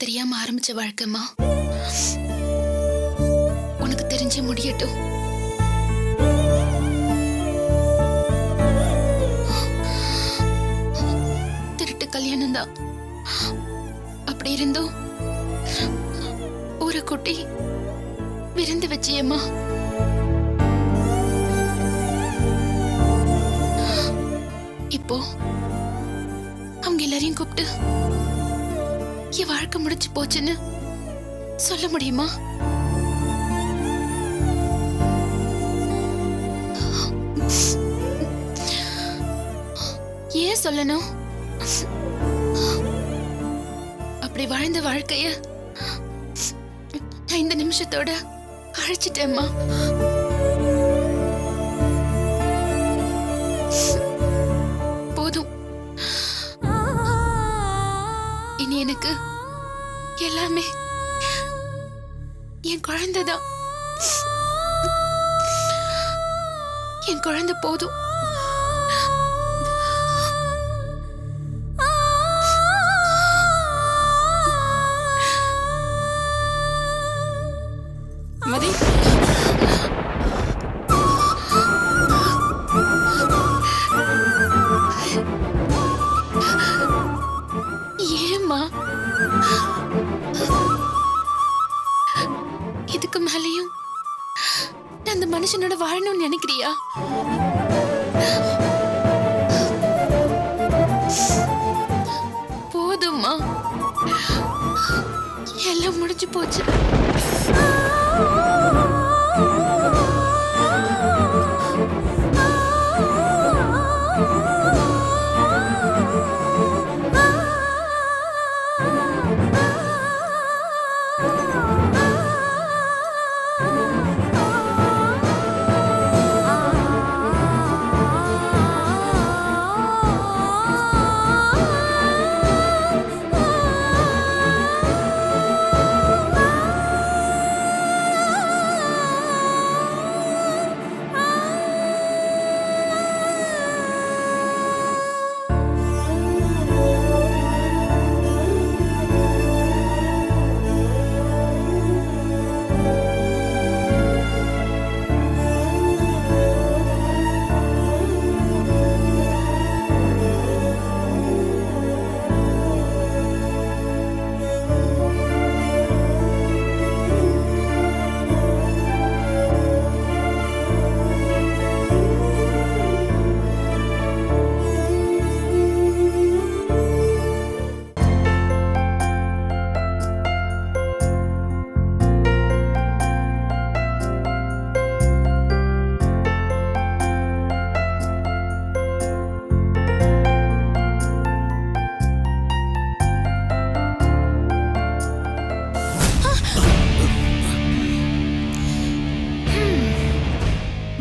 தெரியாம ஆரம்பிச்ச வாழ்க்கைமா உனக்கு தெரிஞ்சு முடியட்டும். திருட்டு கல்யாணம் தான். அப்படி இருந்தும் ஒரு குட்டி விருந்து வச்சியம்மா. இப்போ அவங்க எல்லாரையும் கூப்பிட்டு என் வாழ்க்கை முடிச்சு போச்சுன்னு சொல்ல முடியுமா? ஏன் சொல்லணும்? அப்படி வாழ்ந்த வாழ்க்கைய நான் இந்த நிமிஷத்தோட அழைச்சிட்டேம்மா. போதும். இனி எனக்கு எல்லாமே என் குழந்தைதான். என் குழந்தை போதும். மதி, ஏம்மா இதுக்கு மேலையும் நான் அந்த மனுஷனோட வாழணும்னு நினைக்கிறியா? போதும்மா, எல்லாம் முடிஞ்சு போச்சு.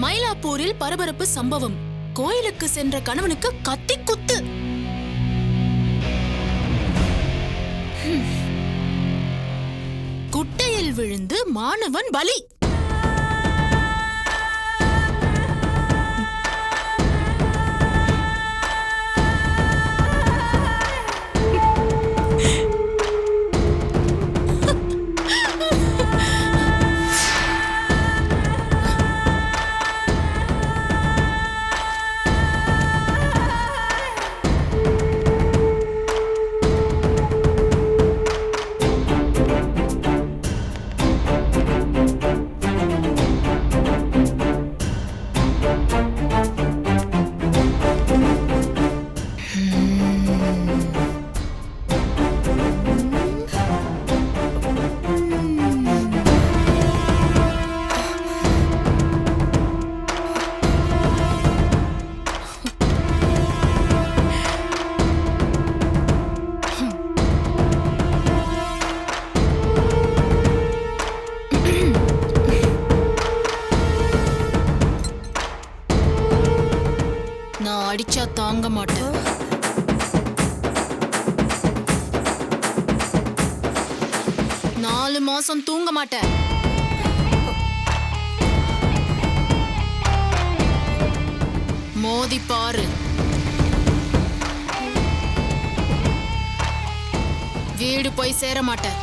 மயிலாப்பூரில் பரபரப்பு சம்பவம். கோயிலுக்கு சென்ற கணவனுக்கு கத்தி குத்து. குட்டையில் விழுந்து மாணவன் பலி. அடிச்சா தாங்க மாட்டேன். நாலு மாசம் தூங்க மாட்டேன். மோதி பாரு. வீடு போய் சேர மாட்டேன்.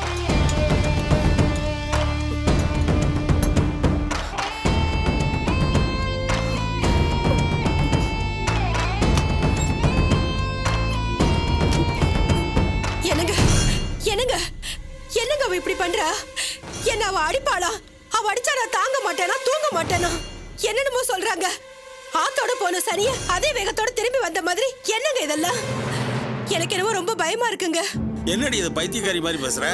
என்னங்க என்னங்க அவ இப்படி பண்றா? என்ன அவ அடிப்பாளா? அவ அடிச்சா நான் தாங்க மாட்டேனா, தூங்க மாட்டேனா? என்னென்னமோ சொல்றாங்க. ஆத்தோட போன சனிய அதே வேகத்தோட திரும்பி வந்த மாதிரி என்னங்க இதெல்லாம்? எனக்கு என்னவோ ரொம்ப பயமா இருக்குங்க. என்னடி இது பைத்தியக்காரி மாதிரி பேசுற?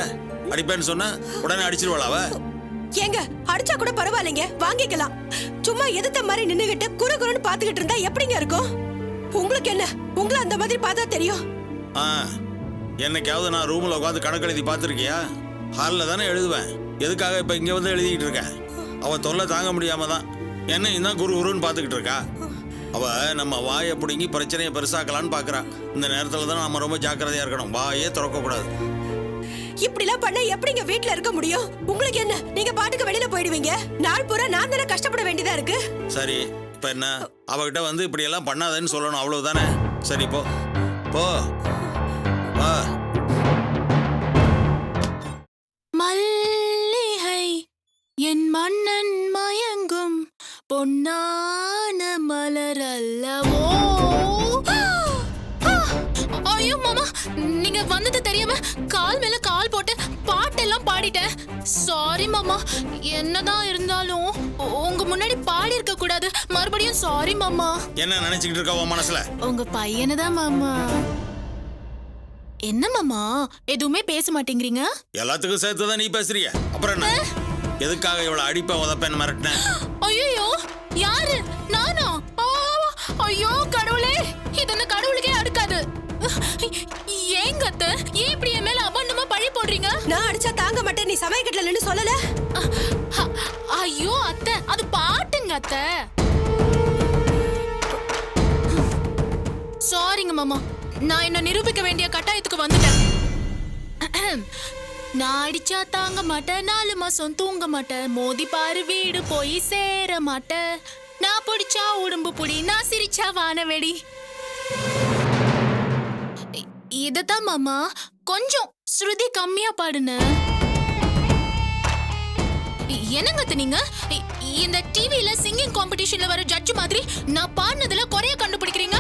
அடிப்பேன்னு சொன்னா உடனே அடிச்சிருவாளா அவ? ஏங்க அடிச்சா கூட பரவாயில்லைங்க, வாங்கிக்கலாம். சும்மா எதிர்த்த மாதிரி நின்னுகிட்டு குறு குறுன்னு பாத்துக்கிட்டு இருந்தா எப்படிங்க இருக்கும்? உங்களுக்கு என்ன, உங்களை அந்த மாதிரி பார்த்தா தெரியும். என்னைக்காவது நான் ரூம்ல உட்காந்து கணக்கு எழுதி பார்த்துருக்கியா? ஹாலில் தானே எழுதுவேன். எதுக்காக இப்ப இங்க வந்து எழுதிக்கிட்டு இருக்கேன்? அவ தொல்லை தாங்க முடியாம தான் என்ன இன்னும் குரு குருன்னு பார்த்துக்கிட்டு இருக்கா. அவ நம்ம வாயை பிடுங்கி பிரச்சனையை பெருசாக்கலான்னு பாக்குறா. இந்த நேரத்துல தான் நம்ம ரொம்ப ஜாக்கிரதையா இருக்கணும். வாயே திறக்க கூடாது. இப்படிலாம் பண்ண எப்படிங்க வீட்டுல இருக்க முடியும்? உங்களுக்கு என்ன, நீங்க பாட்டுக்கு வெளியில போயிடுவீங்க. நாள் பூரா நான் தானே கஷ்டப்பட வேண்டியதா இருக்கு. சரி, இப்ப என்ன அவகிட்ட வந்து இப்படி எல்லாம் பண்ணாதேன்னு சொல்லணும், அவ்வளவுதானே? சரி போ போ. மல்லிகை என் மன்னன் மயங்கும் பொன்னான மலர் அல்லவோ. ஐயோ மாமா, நீங்க வந்தது தெரியாம கால் மேல கால் போட்டு பாட்டெல்லாம் பாடிட்டேன். சாரி மாமா. என்னதான் இருந்தாலும் உங்க முன்னாடி பாடி இருக்க கூடாது. மறுபடியும் சாரி மாமா. என்ன நினைச்சுக்கிட்டு இருக்க உன் மனசுல? உங்க பையனதான் மாமா. என்ன மாமா எதுவுமே பேச மாட்டேங்கிறீங்க? எல்லாத்துக்கும் சேர்த்துதான் நீ பேசுறிய. அப்புறம் என்ன? எதுக்காக இவ்வளவு அடிப்ப உதப்பேன் மிரட்டின? ஐயோ, யாரு? நானா? ஐயோ கடவுளே, இது என்ன கடவுளுக்கே அடுக்காது. ஏங்க அத்தை, ஏன் இப்படி என் மேல அபண்டமா பழி போடுறீங்க? நான் அடிச்சா தாங்க மாட்டேன், நீ சமயக்கட்டுல நின்னு சொல்லல. ஐயோ அத்தை, அது பாட்டுங்க அத்தை. சாரிங்க மாமா, நான் என்ன நிரூபிக்க வேண்டிய கட்டாயத்துக்கு வந்துட்டேன். நான் அடிச்சா தாங்க மாட்டேன், 4 மாசம் தூங்க மாட்டேன், மோதி பாரு வீடு போய் சேர மாட்டேன், நான் பிடிச்சா உடம்பு புடி, நான் சிரிச்சா வானவெடி. இததான் மாமா கொஞ்சம் ஸ்ருதி கம்மியா பாடுன. என்னங்க நீங்க இந்த டிவில சிங்கிங் காம்படிஷன்ல வர ஜட்ஜ் மாதிரி நான் பாடுனதுல குறைய கண்டுபிடிக்கிறீங்க?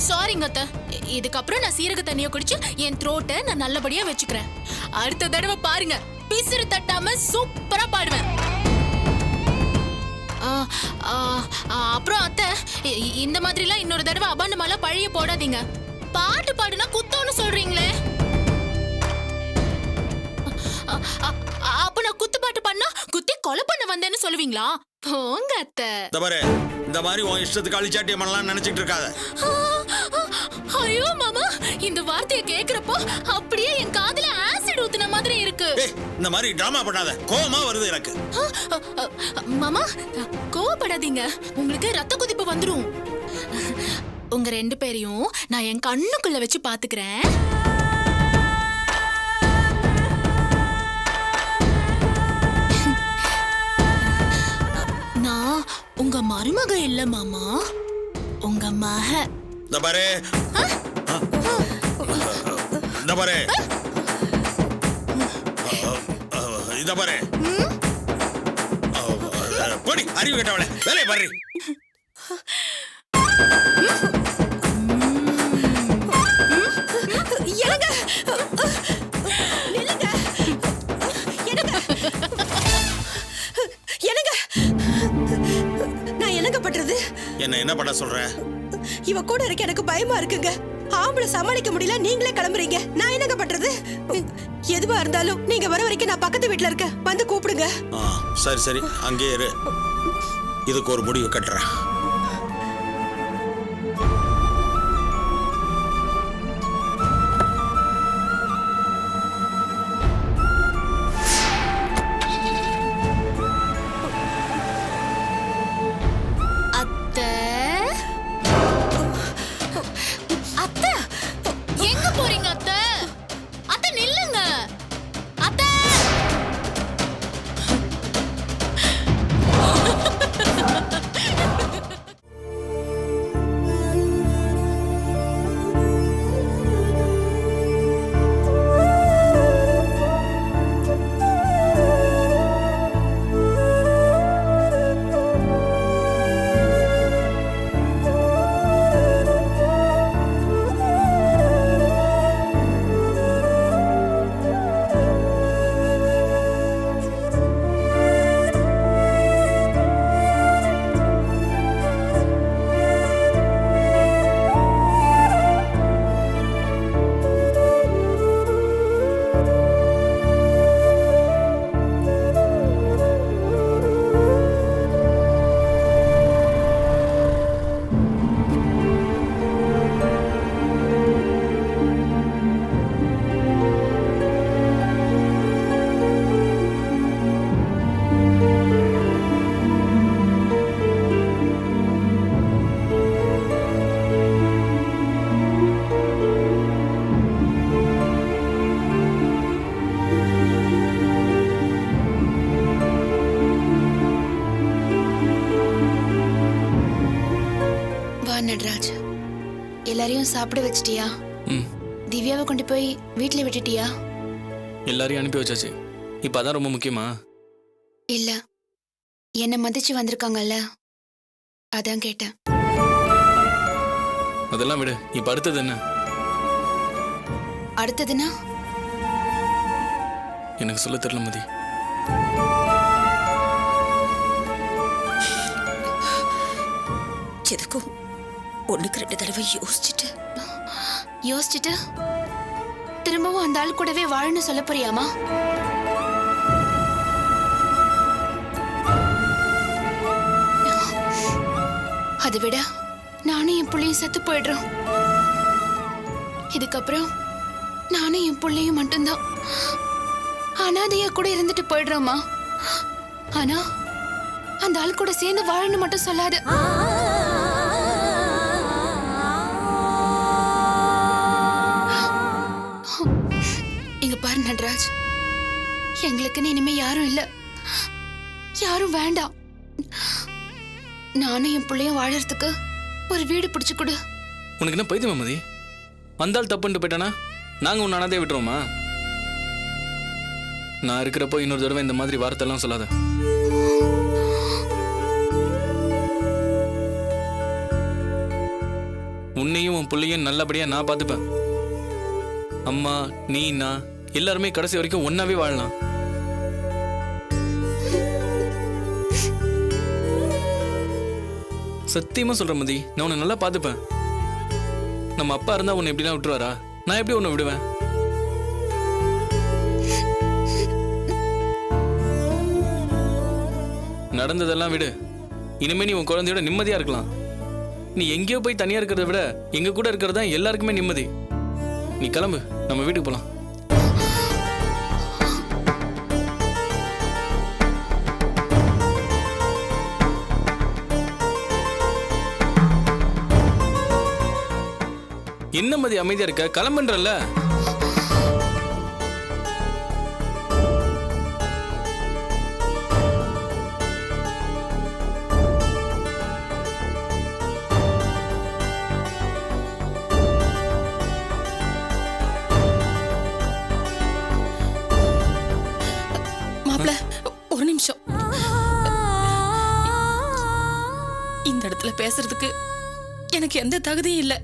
சாரிங்க அத்தை, இதுக்கப்புறம் நான் சீரக தண்ணியை குடிச்சு என் த்ரோட்டை நான் நல்லபடியா வச்சுக்கிறேன். அடுத்த தடவை பாருங்க, பிசிறு தட்டாம சூப்பரா பாடுவேன். அப்புறம் அத்தை, இந்த மாதிரிலாம் இன்னொரு தடவை அபாண்டமால பழைய போடாதீங்க. பாட்டு பாடுனா குத்தோன்னு சொல்றீங்களே. அப்ப நான் குத்து பாட்டு பண்ணா குத்தி கொலை பண்ண வந்தேன்னு சொல்லுவீங்களா? போங்க அத்தை. இந்த மாதிரி உன் இஷ்டத்துக்கு அழிச்சாட்டியம் பண்ணலாம் நினைச்சிட்டு இருக்காத. ஐயோ மாமா, இந்த வார்த்தையை கேக்குறப்போ அப்படியே என் காதுல ஆசிட் ஊத்துன மாதிரி இருக்கு. இந்த மாதிரி டிராமா பண்ணாத, கோவமா வருது எனக்கு. மாமா கோவப்படாதீங்க, உங்களுக்கு ரத்த கொதிப்பு வந்துரும். உங்க 2 பேரையும் நான் என் கண்ணுக்குள்ள வச்சு பாத்துக்கிறேன். நான் உங்க மருமக இல்ல மாமா, உங்க மக. இந்த பாரு, இந்த பாரு, இந்த பாரு, போடி அறிவு கேட்டவளே, வேலையை பாரு. என்னங்க நில்லுங்க, என்னங்க என்னங்க, நான் என்னங்க பண்றது? என்ன பண்ண சொல்ற? இவ கூட இருக்க எனக்கு பயமா இருக்குங்க. ஆம்பளை சமாளிக்க முடியல, நீங்களே கிளம்புறீங்க. நான் என்னங்க பண்றது? எதுவா இருந்தாலும் நீங்க வர வரைக்கும் நான் பக்கத்து வீட்டுல இருக்க, வந்து கூப்பிடுங்க. சரி சரி, அங்கே இரு. இதுக்கு ஒரு முடிவு கட்டுறேன். எல்லாரையும் சாப்பிட வச்சிட்டியா? ம் திவ்யாவை கொண்டு போய் வீட்ல விட்டுட்டியா? எல்லாரையும் அனுப்பி வச்சாச்சு. இப்போ அதான் ரொம்ப முக்கியமா? இல்ல, என்ன மதிச்சு வந்திருக்காங்கல்ல, அதான் கேட்டேன். அதெல்லாம் விடு. இப்போ அடுத்தது என்ன? அடுத்ததுன்னா எனக்கு சொல்ல தெரியல மதி. எதுக்கும் ஒண்ணுக்கு 2 தடவை யோசிச்சுட்டு திரும்பவும் அந்த ஆள் கூடவே வாழன்னு சொல்ல போறியாமா? அதை விட நானும் என் புள்ளையும் செத்து போயிடுறோம். இதுக்கப்புறம் நானும் என் புள்ளையும் மட்டும்தான் அனாதையா கூட இருந்துட்டு போயிடுறோமா. ஆனா அந்த ஆள் கூட சேர்ந்து வாழன்னு மட்டும் சொல்லாது. இங்க பாரு நடராஜ், எங்களுக்குன்னு இனிமே யாரும் இல்ல, யாரும் வேண்டாம். நானும் என் பிள்ளையும் வாழறதுக்கு ஒரு வீடு பிடிச்சு கொடு. உனக்கு என்ன பைத்தியமா மதி? வந்தால் தப்புன்ட்டு போயிட்டானா நாங்கள் உன்னை அனாதையை விட்டுருவோமா? நான் இருக்கிறப்போ இன்னொரு தடவை இந்த மாதிரி வார்த்தைலாம் சொல்லாத. உன்னையும் உன் பிள்ளையும் நல்லபடியா நான் பார்த்துப்பேன். அம்மா, நீ, நான் எல்லாருமே கடைசி வரைக்கும் ஒன்னாவே வாழலாம். சத்தியமா சொல்ற மதி, நான் உன்னை நல்லா பார்த்துப்பேன். நம்ம அப்பா இருந்தா உன்னை எப்படிலாம் விட்டுருவாரா? நான் எப்படி உன்னை விடுவேன்? நடந்ததெல்லாம் விடு. இனிமே நீ உன் குழந்தையோட நிம்மதியா இருக்கலாம். நீ எங்கேயோ போய் தனியா இருக்கிறத விட எங்க கூட இருக்கிறது தான் எல்லாருக்குமே நிம்மதி. நீ கிளம்பு, நம்ம வீட்டுக்கு போலாம். என்ன மதி அமைதியா இருக்க? கிளம்புன்றல்ல. மாப்ள, ஒரு நிமிஷம். இந்த இடத்துல பேசுறதுக்கு எனக்கு எந்த தகுதியும் இல்ல.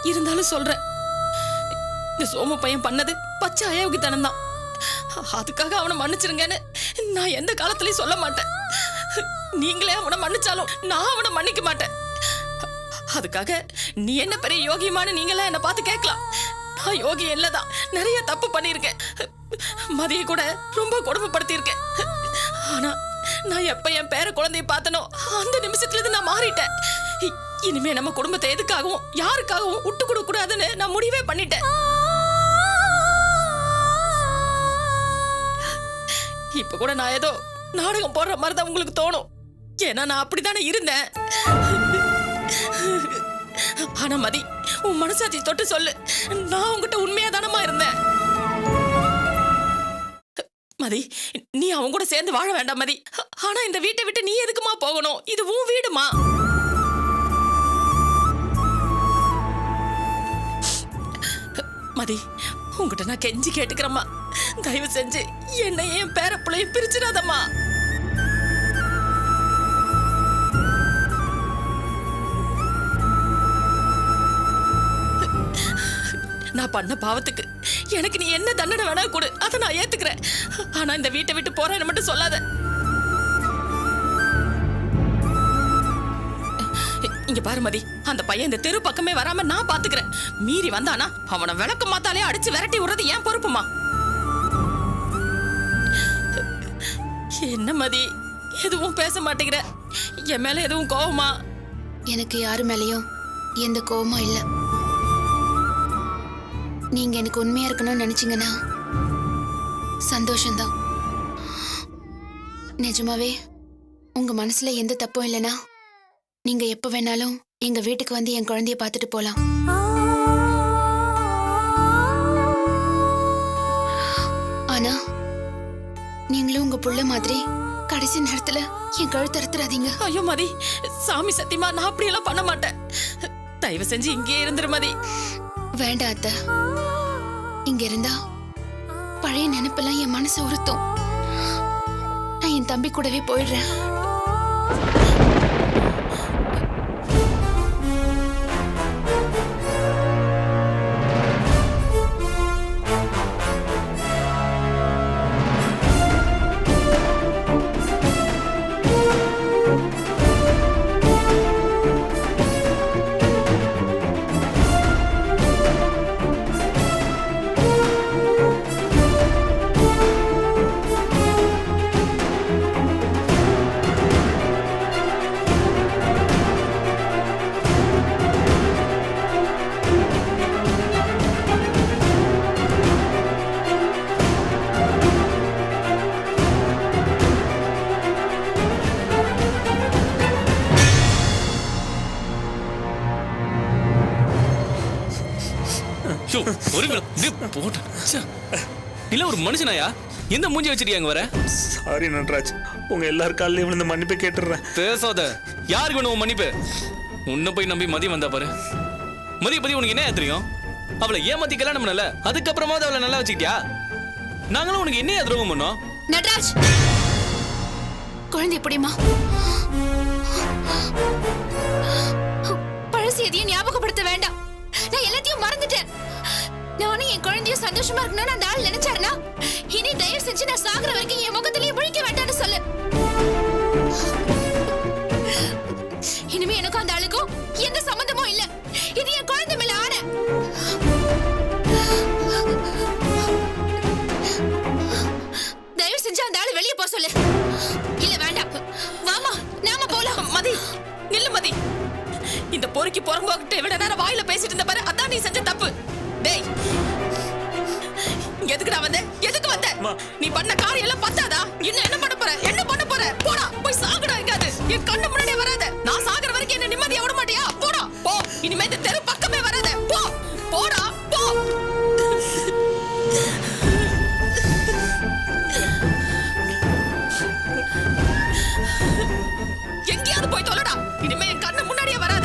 இருந்தாலும் சொல்றேன், இந்த சோம பையன் பண்ணது பச்சை அயோக்கியத்தனம் தான். அதுக்காக அவனை மன்னிச்சிருங்கன்னு நான் எந்த காலத்திலயும் சொல்ல மாட்டேன். நீங்களே அவனை மன்னிச்சாலும் நான் அவனை மன்னிக்க மாட்டேன். அதுக்காக நீ என்ன பெரிய யோகியமான நீங்களே என்ன பார்த்து கேட்கலாம். நான் யோகி இல்லதான், நிறைய தப்பு பண்ணியிருக்கேன். மதிய கூட ரொம்ப கொடுமைப்படுத்தியிருக்கேன். ஆனா நான் எப்ப என் பேர குழந்தைய பார்த்தனோ அந்த நிமிஷத்துல இருந்து நான் மாறிட்டேன். இனிமே நம்ம குடும்பத்தை எதுக்காகவும் யாருக்காகவும் விட்டு கொடுக்க கூடாதுன்னு நான் முடிவே பண்ணிட்டேன். இப்ப கூட நான் ஏதோ நாடகம் போடுற மாதிரி தான் உங்களுக்கு தோணும். ஏன்னா நான் அப்படித்தானே இருந்தேன். ஆனா மதி, உன் மனசாட்சி தொட்டு சொல்லு, நான் உங்ககிட்ட உண்மையா தானமா இருந்தேன். மதி, நீ அவங்க கூட சேர்ந்து வாழ வேண்டாம் மதி. ஆனா இந்த வீட்டை விட்டு நீ எதுக்குமா போகணும்? இது உன் வீடுமா. மதி, உங்ககிட்ட நான் கெஞ்சி கேட்டுக்கிறேம்மா, தயவு செஞ்சு என்னை என் பேர பிள்ளையும் பிரிச்சிடாதம்மா. நான் பண்ண பாவத்துக்கு எனக்கு நீ என்ன தண்டனை வேணா கொடு, அதை நான் ஏத்துக்கிறேன். ஆனா இந்த வீட்டை விட்டு போறேன்னு மட்டும் சொல்லாத. இங்க பாரு மதி, அந்த பையன் இந்த தெரு பக்கமே வராம நான் பாத்துக்கிறேன். மீறி வந்தானா அவனை விளக்கு மாத்தாலே அடிச்சு விரட்டி விடுறது ஏன் பொறுப்புமா? என்ன மதி, எதுவும் பேச மாட்டேங்கிற? என் மேல எதுவும் கோவமா? எனக்கு யாரு மேலயும் எந்த கோவமும் இல்ல. நீங்க எனக்கு உண்மையா இருக்கணும்னு நினைச்சீங்கன்னா சந்தோஷம்தான். நிஜமாவே உங்க மனசுல எந்த தப்பும் இல்லைன்னா நீங்க எப்ப வேணாலும் எங்க வீட்டுக்கு வந்து என் குழந்தைய பார்த்துட்டு போலாம். ஆனா நீங்களும் உங்க புள்ள மாதிரி கடைசி நேரத்துல என் கழுத்து அறுத்துறாதீங்க. ஐயோ மதி, சாமி சத்தியமா நான் அப்படியெல்லாம் பண்ண மாட்டேன். தயவு செஞ்சு இங்கே இருந்துரு மதி. வேண்டாம் அத்தை. இங்க இருந்தா பழைய நினைப்பெல்லாம் என் மனசை உறுத்தும். நான் என் தம்பி கூடவே போயிடுறேன். ஷோ, ஒரு நிமிடம். இப்படியே போட்டு. ச்சே. இல்ல ஒரு மனுஷனாயா? எந்த மூஞ்சி வச்சிருக்கியா அங்க வர? சாரி நட்ராஜ், உங்க எல்லார் காலையும் விழுந்து மன்னிப்பு கேட்டுறேன். பேசாத. யாருக்கு வேணும் உன் மன்னிப்பு? உன்னை போய் நம்பி மதி வந்தா பாரு. மதிய பத்தி உனக்கு என்ன தெரியும்? அவளை ஏமாத்தி கல்யாணம் பண்ணல, அதுக்கப்புறமாவது அவளை நல்லா வச்சுக்கிட்டியா? நாங்களும் உனக்கு என்ன துரோகம் பண்ணோம்? நட்ராஜ், குழந்தை எப்படிமா? பழசு எதையும் ஞாபகப்படுத்த வேண்டாம். நான் எல்லாத்தையும் மறந்துட்டேன். நானும் என் குழந்தையும் சந்தோஷமா இருக்கணும்னு அந்த ஆள் நினைச்சாருனா, இனி தயவு செஞ்சு நான் சாகுற வரைக்கும் என் முகத்திலேயே முழிக்க வேண்டாம்னு சொல்லு. இனிமே எனக்கும் அந்த ஆளுக்கும் எந்த சம்பந்தமும் இல்ல. இது என் குழந்தை மேல ஆன. தயவு செஞ்சு அந்த ஆளு வெளியே போக சொல்லு. இல்ல வேண்டாம், வாமா நாம போலாம். மதி, நில்லு மதி. இந்த பொறுக்கி பொறம்போக்கிட்ட விட நேரம் வாயில பேசிட்டு இருந்த பாரு, அதான் நீ செஞ்ச தப்பு. டேய், எதுக்குடா வந்த? எதுக்கு வந்த? நீ பண்ண காரியம் எல்லாம் பத்தாதா? இன்னும் என்ன பண்ண போற? என்ன பண்ண போற? போடா, போய் சாகுடா. எங்காது என் கண்ணு முன்னாடியே வராத. நான் சாகுற வரைக்கும் என்ன நிம்மதியா விட மாட்டியா? போடா, போ. இனிமே இந்த தெரு பக்கமே வராத. போ, போடா, போ. எங்கேயாவது போய் தொலைடா. இனிமே என் கண்ணு முன்னாடியே வராத.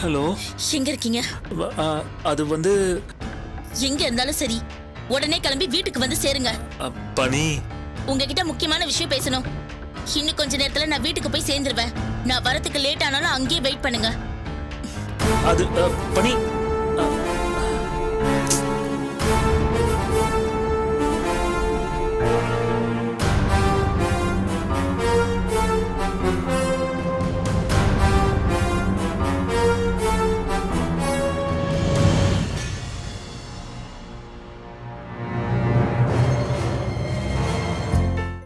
ஹலோ, எங்க இருக்கீங்க? அது வந்து எங்க இருந்தாலும் சரி, உடனே கிளம்பி வீட்டுக்கு வந்து சேருங்க. பனி, உங்ககிட்ட முக்கியமான விஷயம் பேசணும். இன்னும் கொஞ்ச நேரத்துல நான் வீட்டுக்கு போய் சேர்ந்துருவேன். நான் வரதுக்கு லேட் ஆனாலும் அங்கேயே வெயிட் பண்ணுங்க. அது பனி